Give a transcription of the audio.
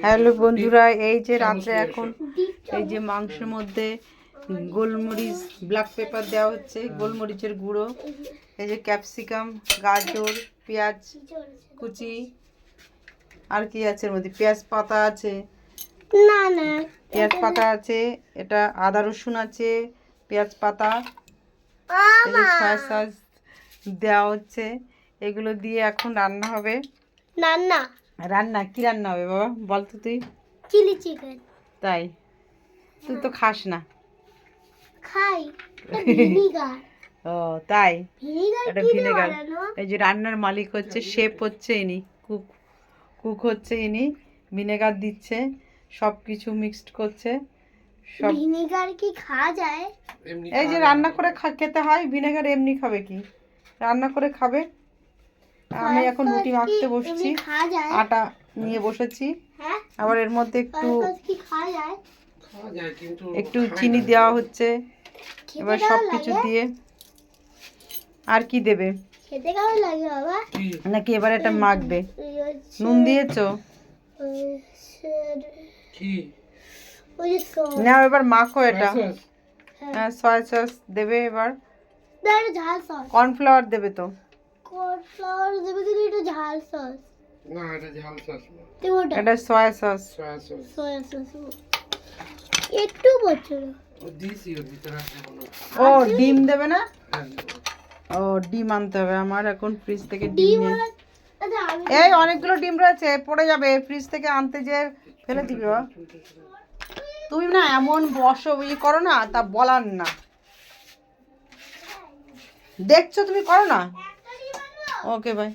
Hello বন্ধুরা, এই যে রাত্রে এখন এই যে মাংসের মধ্যে গোলমরিচ ব্ল্যাক পেপার দেওয়া হচ্ছে, গোলমরিচের গুঁড়ো, এই যে ক্যাপসিকাম, গাজর, পেঁয়াজ কুচি, আর কি আছে এর মধ্যে, পেঁয়াজ পাতা আছে, না না পেঁয়াজ পাতা আছে, এটা আদা রসুন আছে, পেঁয়াজ পাতা, এই যে সয়া সস দেওয়া হচ্ছে। এগুলো দিয়ে এখন রান্না হবে। রান্না রান্না কি রান্না হবে বাবা বল তো তুই? Chilli chicken. তাই? তুই তো খাস না। খাই ভিনিগার। ও তাই? ভিনিগার এটা কি দিয়ে ভিনেগার। বানানো? এই যে রান্নার মালিক হচ্ছে, শেফ হচ্ছে ইনি, কুক হচ্ছে ইনি। ভিনেগার দিচ্ছে, সব কিছু মিক্সড করছে সব। ভিনিগার কি খাওয়া যায়? এই যে রান্না করে খেতে হয়, ভিনেগার এমনি খাবে কি? রান্না করে খাবে। আমি এখন রুটি মাখতে বসছি, খাওয়া যায়? আটা নিয়ে বসেছি। হ্যাঁ, আবার এর মধ্যে একটু কি খাওয়া যায়? একটু চিনি দেওয়া হচ্ছে। খেতে এবার কেমন সব কিছু লাগে? দিয়ে আর কি দেবে খেতে কেমন লাগে বাবা? নাকি এবার এটা মাখবে? ওই হচ্ছে- নুন দিয়েছো? ওই যে sauce। না এবার মাখো এটা। হ্যাঁ। হ্যাঁ, সয়া সস দেবে এবার। না, এটা ঝাল সস। কর্নফ্লাওয়ার দেবে তো? কর্নফ্লাওয়ার দেবে কিন্তু এটা ঝাল সস। না এটা ঝাল সস না, দেবোটা এটা soya sauce. Soya sauce. Soya sauce. একটু বছর ও দিছি ওর ভিতরে আছে বলো। ও ডিম দেবে না? হ্যাঁ, ও ডিম আনতে হবে আমার এখন ফ্রিজ থেকে ডিম ডিম নিয়ে। ওরা- আচ্ছা, আমি এই অনেকগুলো ডিম রয়েছে, পড়ে যাবে, ফ্রিজ থেকে আনতে যে ফেলে দিবে বাবা। তুমি না এমন বসো করো না, তা বলার না। দেখছো তুমি করো না। Okay bye.